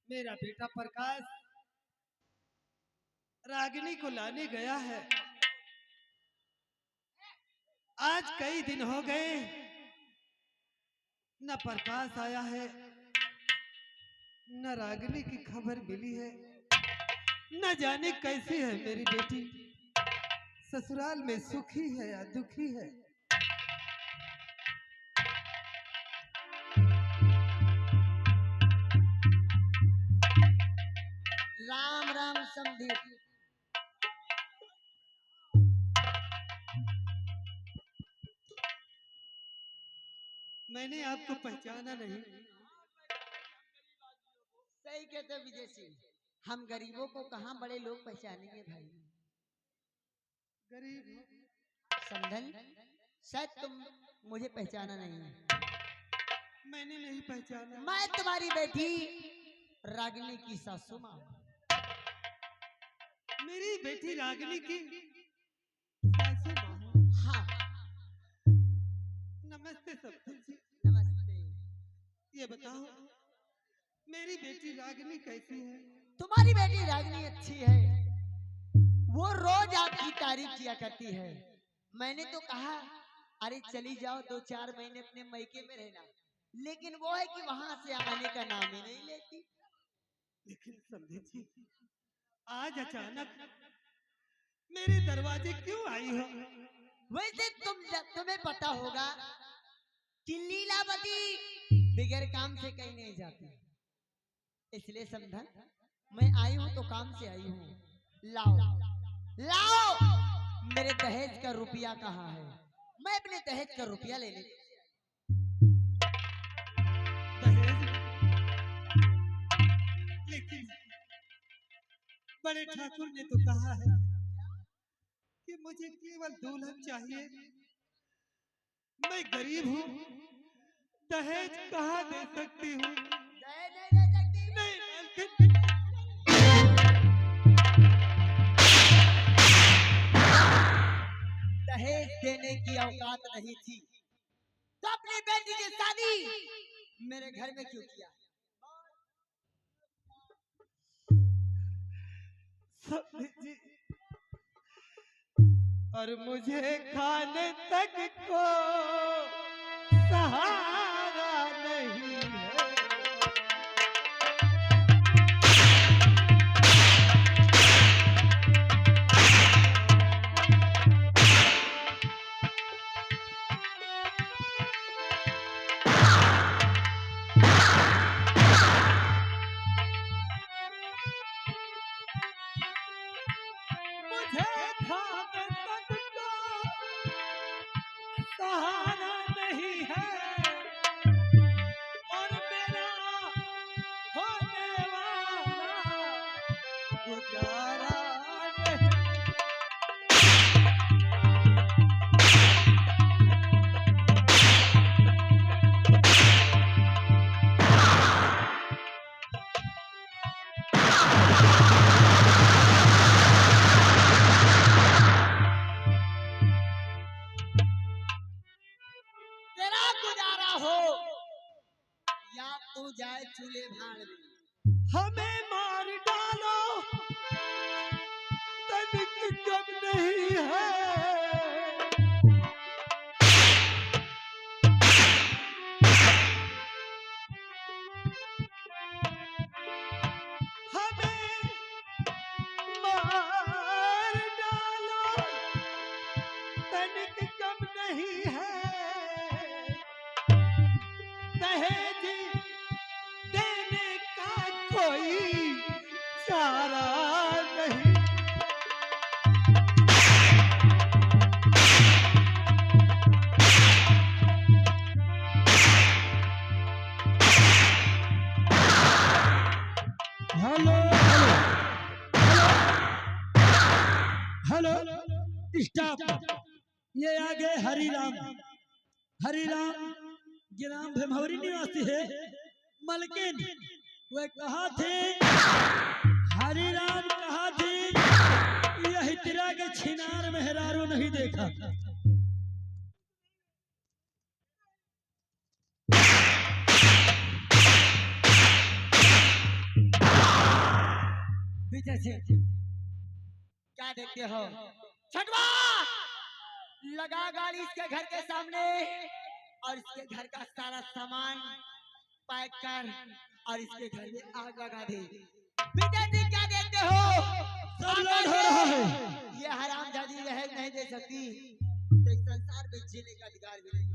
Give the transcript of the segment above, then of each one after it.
मेरा बेटा प्रकाश रागिनी को लाने गया है। आज कई दिन हो गए न प्रकाश आया है न रागिनी की खबर मिली है। न जाने कैसी है मेरी बेटी, ससुराल में सुखी है या दुखी है। राम राम समधी। मैंने आपको पहचाना नहीं। सही कहते विजय सिंह, हम गरीबों को कहाँ बड़े लोग पहचानेंगे भाई। गरीब समधन, शायद तुम मुझे पहचाना नहीं है। मैंने नहीं पहचाना। मैं तुम्हारी बेटी रागिनी की सासू माँ। मेरी बेटी रागिनी की सासू माँ। हाँ। नमस्ते सबको जी। नमस्ते। ये बताओ मेरी बेटी रागिनी कैसी है? तुम्हारी बेटी रागिनी अच्छी है, वो रोज आपकी तारीफ किया करती है। मैंने तो कहा अरे चली जाओ 2-4 महीने अपने मैके में रहना, लेकिन वो है कि वहां से आने का नाम ही नहीं लेती। लेकिन समझे जी, आज अचानक मेरे दरवाजे क्यों आई हो? वैसे तुम्हें पता होगा कि लीलावती बगैर काम से कहीं नहीं जाती, इसलिए समझा मैं आई हूं तो काम से आई हूं। लाओ लाओ, मेरे दहेज का रुपया कहाँ है? मैं अपने दहेज का रुपया ले ले। दहेज? लेकिन बड़े ठाकुर ने तो कहा है कि मुझे केवल दुल्हन चाहिए। मैं गरीब हूँ, दहेज कहाँ दे सकती हूँ? दहेज नहीं दे सकती। नहीं, दहेज देने की औकात नहीं थी तो अपनी बेटी की शादी मेरे घर में क्यों किया? जी, और मुझे खाने तक को सहारा नहीं है। सहारा नहीं है और मेरा होने वाला गुजारा नहीं। तेरा गुजारा हो या तू जाए चूल्हे भाड़ में। हमें मार डालो, तनिक कम नहीं है। हमें मार डालो, तनिक कम नहीं है। दहेज देने का कोई चारा नहीं। Hello hello hello, stop. ये आगे हरिराम, हरिराम ग्राम भमौरी निवासी है। मलकिन वे कहा थे था। विजय सिंह, क्या देखते हो? छठवा लगा गाड़ी इसके घर के सामने और इसके घर का सारा सामान पैक कर और इसके घर में आग लगा दे। विजय सिंह, क्या देखते हो? सब लोड हो रहा है। ये हरामजादी रह नहीं दे सकती, तो इस संसार में जीने का अधिकार भी नहीं।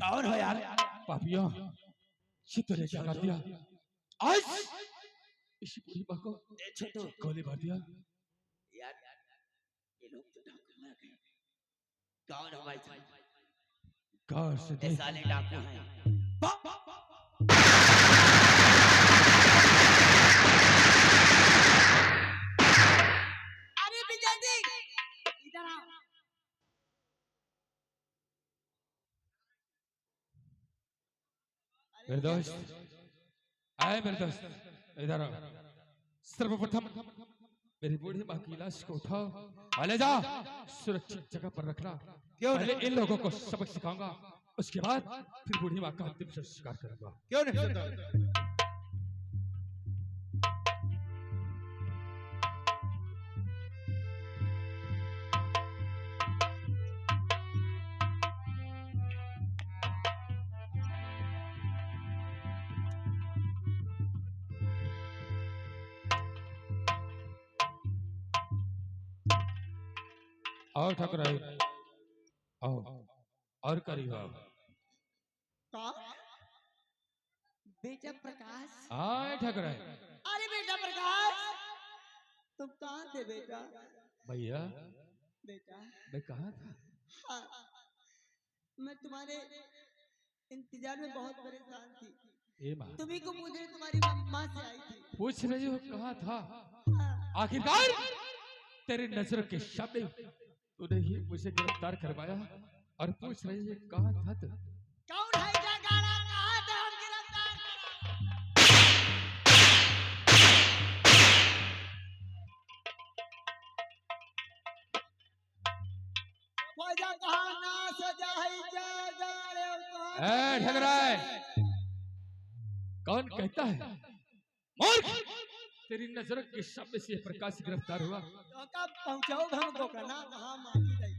कौन हो यार? पापिया, ये तूने क्या कर दिया? आज इस बुढ़ी माँ को छोटू, गोली मार दिया। यार ये लोग तो डाकू हैं। कौन हो भाई साहब? कार से ये देख। साले डाकू हैं। अरे विजय सिंह, इधर आओ। मेरे दोस्त, आए मेरे दोस्त, इधर आओ। सर्वप्रथम मेरी बूढ़ी माँ की लाश को उठाओ और ले जाओ सुरक्षित जगह पर रखना। क्यों पहले नहीं? इन लोगों को सबक सिखाऊंगा, उसके बाद फिर बूढ़ी माँ का अंतिम संस्कार करूंगा। क्यों नहीं सुनता? आओ ठकुराई, आओ और करीब आओ। कौन? बेटा प्रकाश। आए ठकुराई। अरे बेटा प्रकाश, तुम कहाँ थे बेटा? भैया, बेटा, मैं कहाँ था? हाँ, मैं तुम्हारे इंतजार में बहुत परेशान थी। ए माँ, तुम्ही को मुझे तुम्हारी माँ से आई थी। पूछ रही हो कहाँ था? हाँ, आखिरकार तेरी नजर के सामने तूने ही मुझे गिरफ्तार करवाया और पूछ रही है कहाँ था तू? कौन है जगाड़ा? कहाँ था हम गिरफ्तार करा? वजह कहाँ ना सजा है जगाड़े ए ठगराय, कौन कहता है? मूर्ख! तेरी नजरों के सामने से प्रकाश गिरफ्तार हुआ। तो कब पहुंचाओ हमको करना कहाँ मांगी रही?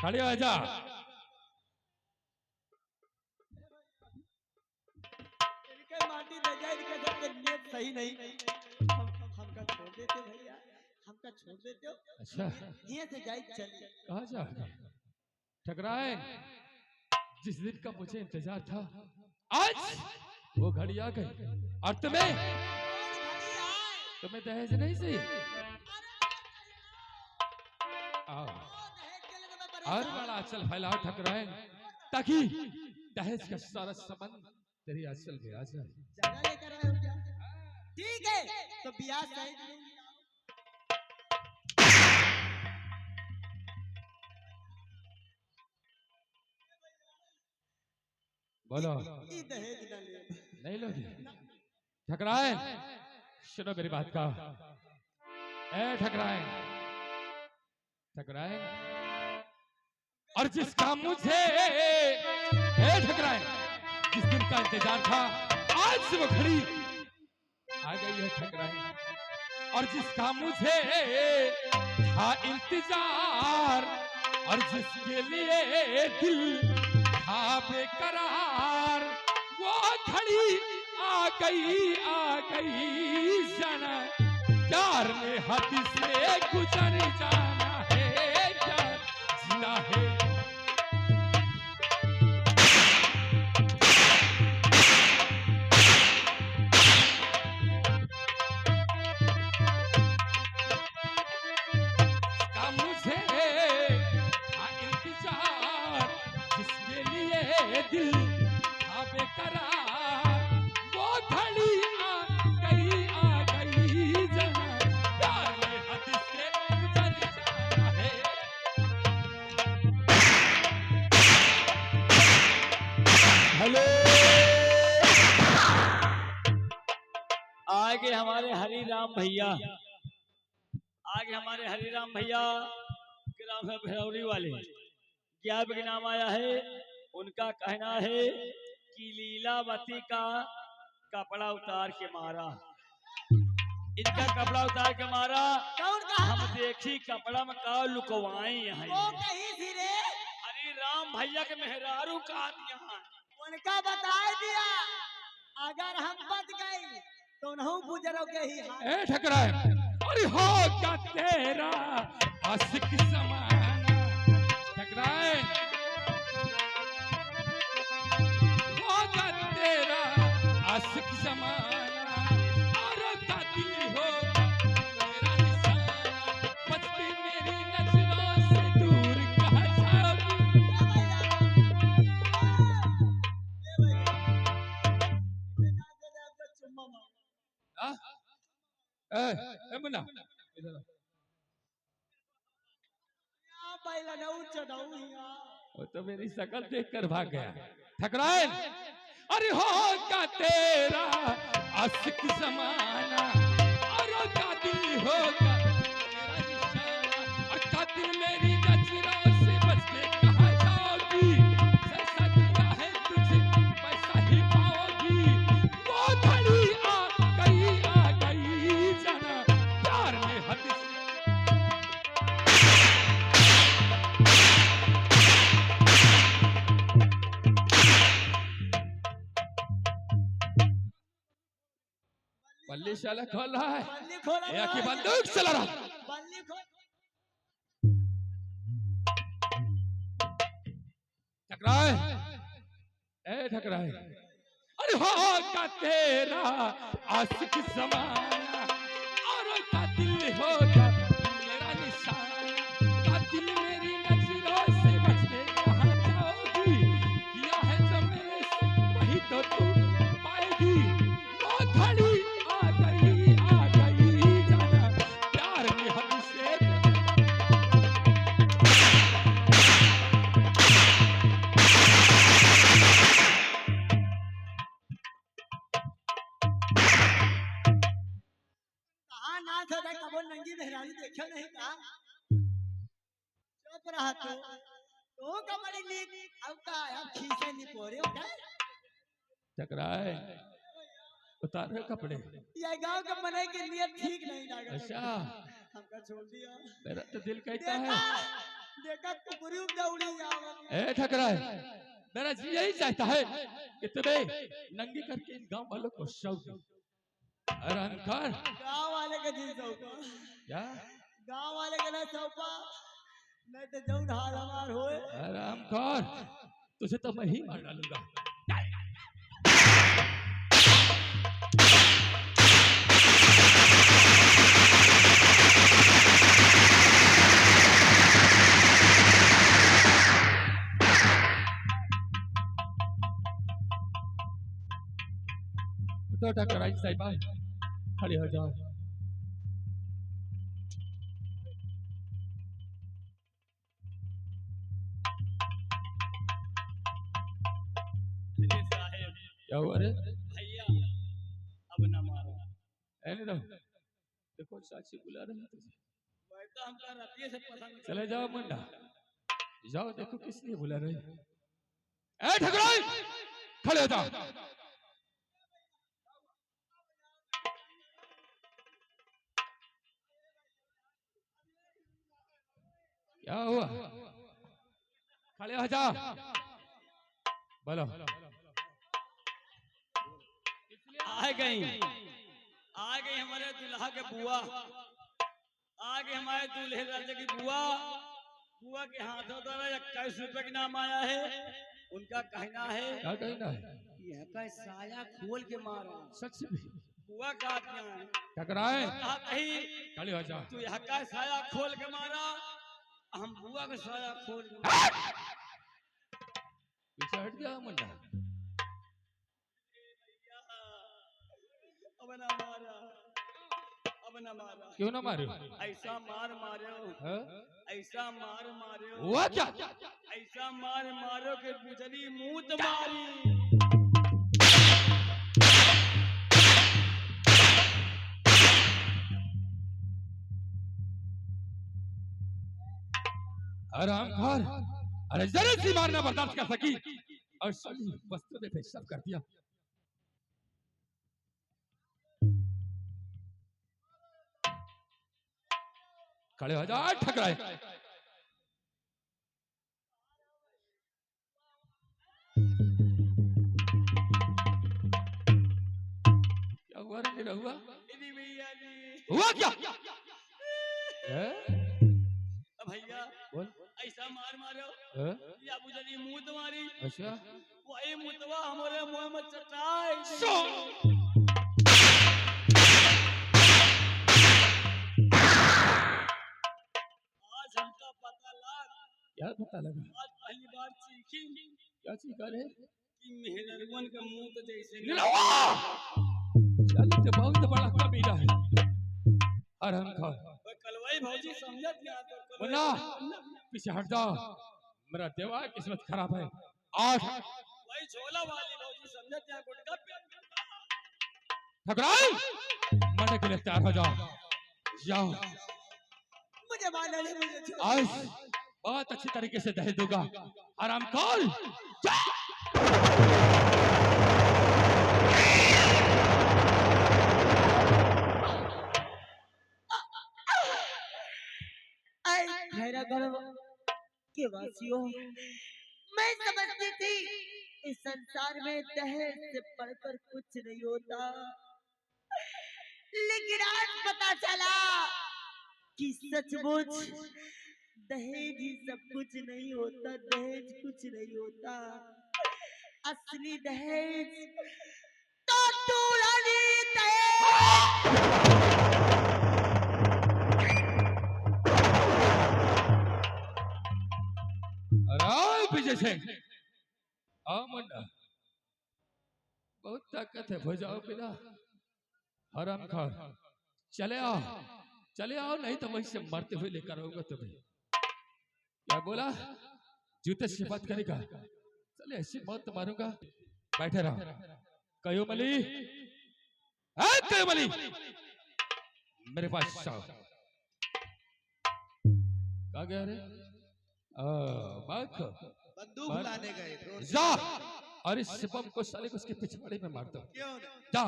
खड़े हो जा। इनके माटी ले जाए, इनके सबके नियत सही नहीं। हमका छोड़ देते भैया, हमका छोड़ देते हो। अच्छा, ये से जाए चल। कहाँ जा? ठगराय, जिस दिन का मुझे इंतजार था आज वो घड़ी आ गई और तुम्हें दहेज नहीं चाहिए? आओ और बड़ा आंचल फैलाओ ठकुराइन, ताकि दहेज का सारा संबंध तेरी आंचल में आ जाए। ज्यादा लेकर आए हो क्या? ठीक है, तो ब्याह सही नहीं। बोलो, ये दहेज न ले। नहीं लोगी? ठकुराइन, सुनो मेरी बात का। ए ठकुराइन, ठकुराइन, और जिसका मुझे ठकुराइन जिस दिन का इंतजार था आज वो घड़ी आ गई है ठकुराइन, और जिसका मुझे था इंतजार और जिसके लिए दिल था बेकरार, वो घड़ी आ गई जाना यार ने हद से गुजर जाना है यार, जीना है। का मुझे था इंतजार जिसके लिए दिल था बेकरार, आगे हमारे हरिराम भैया, आगे हमारे हरिराम भैया ग्राम है भरौली वाले, क्या के नाम आया है। उनका कहना है कि लीलावती का कपड़ा उतार के मारा, इनका कपड़ा उतार के मारा। कौन कहा? हम देखी कपड़ा में का लुकवाई है। वो कहीं थी रे? हरिराम भैया के मेहरारू कहा दिया है। उनका बता दिया, अगर हम बच गए तो उन्हों गुजरों के ही हाथ। ए ठकराए, अरे हो क्या तेरा आशिक समाना। ठकराए, हो क्या तेरा आशिक समाना, और का दिल हो मेरा निशाना, बचती मेरी नजरों से दूर कहाँ जाओगी। हाँ? ए मुन्ना, इधर आ। वो तो मेरी शक्ल देखकर भाग गया। ठकराए, अरे हो का तेरा आशिक समाना, और का दिल होगा मेरा निशाना, और का दिल मेरी नजरों से बच के कहाँ जाओगी। जैसा दिया है तुझे वैसा ही पाओगी। वो घड़ी आ गई जाना, प्यार में हद से। बल्ली शाला खोल रहा है, बल्ली खोला या कि बंदूक चला रहा है? बल्ली खोल। ठकराए, ए ठकराए, अरे हो का तेरा आशिक समाना, और का दिल होगा मेरा निशाना, का दिल मेरी नजरों से बच के कहाँ जाओगी। किया है जो मेरे से वही तो तू पाएगी। वो घड़ी आ गई जाना, प्यार में हद से। कहाँ नाच होता है, कबो नंगी मेहरानी देखो नहीं का? चुप रहा तू कबड़ी लीग अब का अब खींचे नहीं पोरे उठा। टकराए, उतारे कपड़े। ये गांव का मनाई के लिए ठीक नहीं लगा। अच्छा, हमका छोड़ दिया। मेरा तो दिल कहता है। देखा कुकुरी दौड़ी जाओ। ए ठकराए, मेरा जी यही चाहता है कि तुम्हें नंगी करके इन गांव वालों को शौक अहंकार। गांव वाले का जी सौपा, क्या गांव वाले का ना सौपा, नहीं तो जौन हाल हमार होए। आराम कर, तुझे तो मैं ही मार डालूंगा। उठो ठकराई साहिबा, खड़े हो जाओ। साहेब क्या हुआ रे? भैया अब न मारो। ऐने रहो, देखो साक्षी बुला रहे हैं तुझे। वैसा हमका रतिये से पसंद। चले जाओ मुंडा, जाओ देखो किस लिए बुला रहे हैं। ए ठकराई, खड़े हो जाओ। क्या हुआ? खड़े हो जाओ, बोलो। आ गई हमारे दुल्हा के बुआ, आ गई हमारे दूल्हे राजा की बुआ। बुआ के हाथों द्वारा 21 रुपए का नाम आया है। उनका कहना है क्या कहना है? यह का साया खोल के मारा। सच में बुआ का आज्ञा है। टकराए, कहा नहीं खड़े हो जाओ। तू यह का साया खोल के मारा, हम बुआ का साया खोल के पीछे हट जाओ मुंडा। अब ना मारा, अब ना मारा। क्यों ना मारे? ऐसा मार मारो, हाँ? ऐसा मार मारो, हुआ क्या? ऐसा मार मारो के बुझली मूत मारी। हरामखोर, अरे जरा सी मारना बर्दाश्त कर सकी और साली वस्त्र में पेशाब कर दिया। खड़े हो जा ठकराए। क्या हुआ रे मेरा हुआ? मेरी भैया जी हुआ क्या? भैया बोल। ऐसा मार मारो हैं? या मुझे नहीं मुंह तुम्हारी अच्छा वही मुतवा हमारे मुंह में चटाई सो आज हमका पता लग क्या पता लगा? आज पहली बार सीखी क्या सीखा रे? कि मेहरवन का मुंह तो जैसे निरहुआ! चल तो बहुत बड़ा कबीला है। हरामखोर। कलवाई भौजी समझत क्या तो मुन्ना पीछे हट जाओ, मेरा देवा किस्मत खराब है। आज वही झोला वाली भौजी समझत क्या गुटका पे ठकराई मरने के लिए तैयार हो जाओ। जाओ मुझे मारना नहीं, मुझे छोड़। आज बहुत अच्छी तरीके से दहेज दूंगा। हरामखोर जा! खैरागढ़ के वासियों, मैं समझती थी इस संसार में दहेज से बढ़कर कुछ नहीं होता, लेकिन आज पता चला कि सचमुच दहेज ही सब कुछ नहीं होता, दहेज कुछ नहीं होता। असली दहेज तो दुल्हनी दहेज। अरे विजय सिंह, आओ मुन्ना, बहुत ताकत है, हो जाओ बिना। हरामखोर, चले आओ, चले आओ, नहीं तो वहीं से मरते हुए लेकर आऊंगा तुम्हें। क्या बोला? जूते से बात करेगा? चले ऐसी मौत मारूंगा। बैठे रहो। कयोमली, कयोमली, मेरे पास आओ। कहाँ गया रे? बात बंदूक लाने गए थे। जा और इस बम को साले को उसके पिछवाड़े में मार दो। क्यों नहीं? जा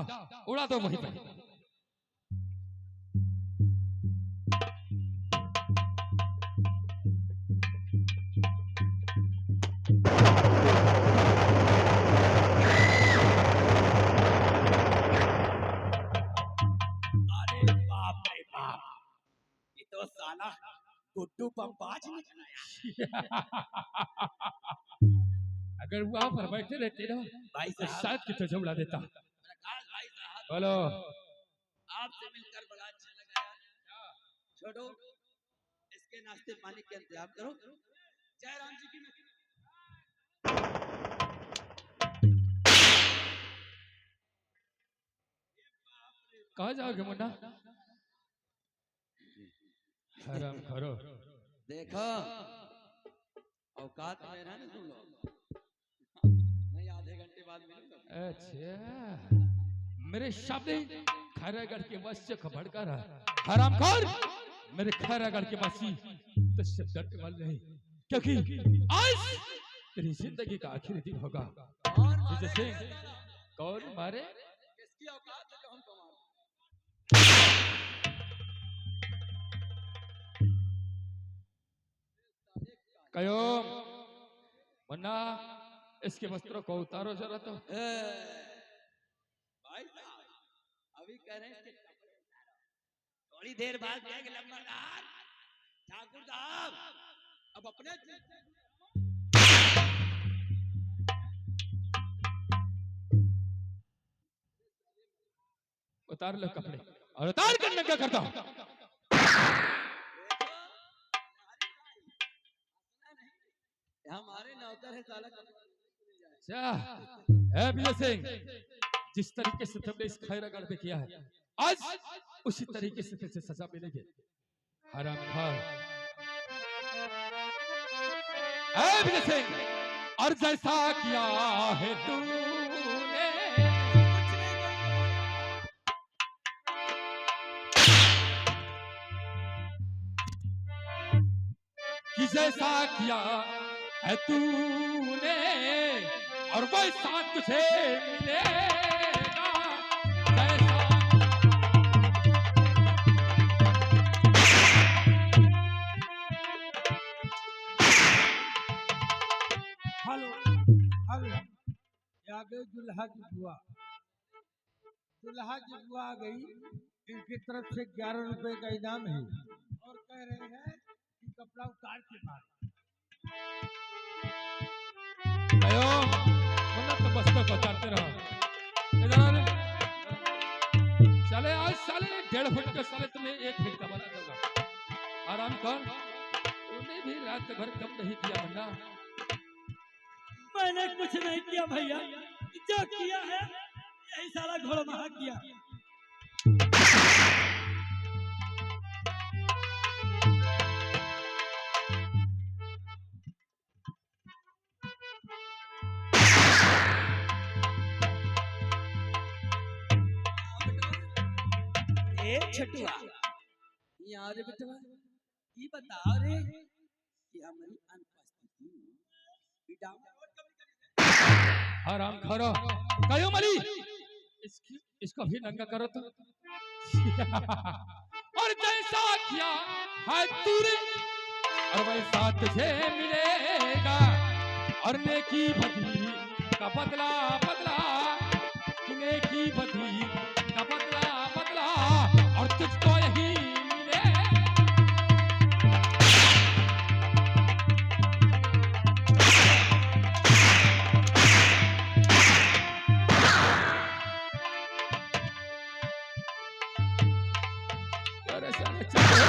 उड़ा दो वहीं पे। अरे बाप रे बाप ये तो साला गुड्डू बमबाज निकला अगर वहां पर बैठे रहते ना भाई तो साहब शायद कितना झगड़ा देता। भाई साहब बोलो। आपसे मिलकर बड़ा अच्छा लगा यार। छोड़ो इसके नाश्ते पानी के इंतजाम करो। जय राम जी की कहाँ जाओगे मुन्ना? हराम करो। देखो औकात में रहना तुम लोग नहीं आधे घंटे बाद मिलूंगा। अच्छा मेरे सामने खैरागढ़ के वासी को भड़का रहा। हरामखोर, मेरे खैरागढ़ के वासी तो से डरने वाले नहीं, क्योंकि आज तेरी जिंदगी का आखिरी दिन होगा। विजय सिंह, कौन मारे? किसकी औकात है जो हमको मारे? कयोम, मुन्ना, इसके वस्त्रों को उतारो जरा तो। भाई साहब अभी कह रहे हैं कि थोड़ी देर बाद जाएंगे लंबरदार ठाकुर साहब अब अपने उतार लो कपड़े और उतार कर नंगा कर दो। हमारे नौकर है साला अच्छा, है विजय सिंह, जिस तरीके से तुमने इस खैरागढ़ पे किया है, आज उसी तरीके से तुझे सजा मिलेगी। हरामखोर, है विजय सिंह, और जैसा किया है तूने कि जैसा किया है तूने और वैसा तुझे मिलेगा जैसा हेलो हेलो, ये आ गई दुल्हा की बुआ। दुल्हा की बुआ आ गई, इनकी तरफ से 11 रुपए का इनाम है और कह रहे हैं कि कपड़ा उतार के मार। आयो मतलब तो बस तक उतारते रहो इधर आ रे। साले आज साले 1.5 फुट का साले तुम्हें 1 फीट का बना दूंगा। आराम कर, तूने भी रात भर कम नहीं किया बंदा। मैंने कुछ नहीं किया भैया, जो किया है यही सारा घोड़महा किया। ए छटुआ, यहाँ रे बेटवा, ये बता रे कि हमारी अनुपस्थिति में विडाम आराम करो कयो मली, इसको भी नंगा करो तो। और जैसा किया है तूने और वैसा तुझे मिलेगा और नेकी बदली का बदला बदला, नेकी बदली का बदला बदला और तुझको यही मिले। अरे साले चलो।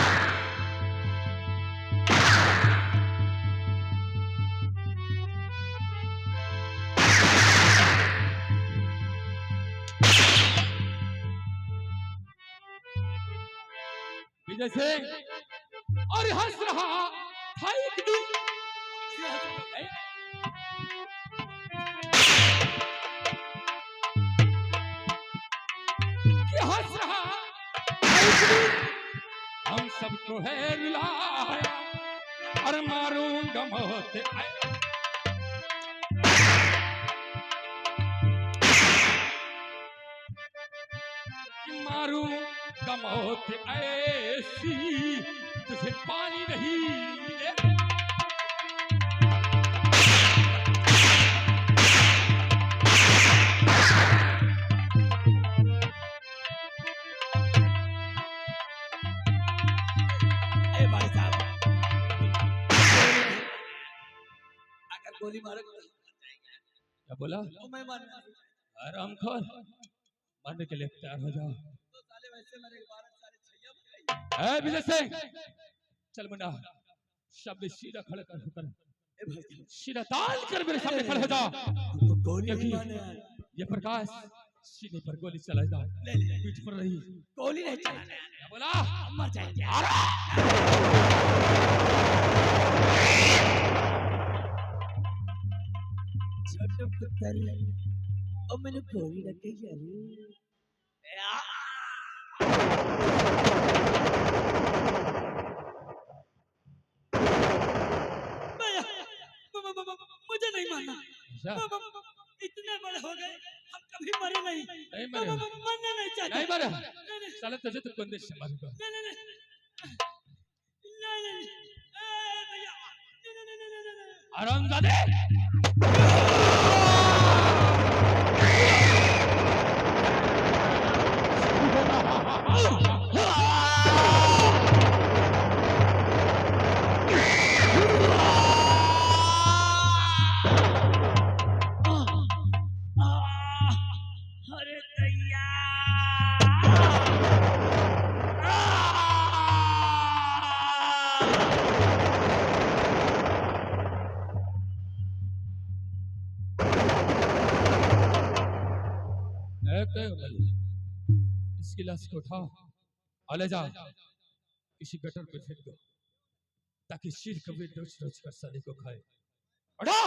विजय सिंह और हंस रहा था एक दिन कि हंस रहा था एक दिन, हम सबको है रुलाया और मारूंगा मौत मारूंगा मौत ऐसी तुझे पानी नहीं मिले। ए भाई साहब, अगर गोली मारोगे क्या बोला? तो मैं मारना। आराम कर, मरने के लिए तैयार हो जाओ। तो साले वैसे मेरे 12 साले छैया ए विजय सिंह चल मुंडा, सामने सीधा खड़ा कर होकर ए भाई साहब, सीधा ताल कर मेरे सामने खड़ा हो जा। तुमको गोली नहीं देखिए मारने यार, ये प्रकाश सीने पर गोली चलाएगा, पीठ पर रही। गोली नहीं चलाना यार, क्या बोला? हम मर जाएंगे। छोटे पुत्र, अब मैंने गोली रखी यार। भैया, मुझे नहीं मानना। ऐसा? इतने बड़े हो गए, हम कभी मरे नहीं। नहीं मरे। मरना नहीं चाहते। नहीं मरे। नहीं, साले तुझे तो कंधे से मारूंगा। नहीं, नहीं, नहीं, नहीं, ए भैया, नहीं, नहीं, नहीं, नहीं, नहीं। आरामजादे अरे दैया! इसकी लाश को उठाओ और ले जाओ किसी गटर पे फेंक दो ताकि सिर कभी रोज रोज कर साले को खाए। उठा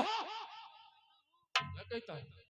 क्या कहता है?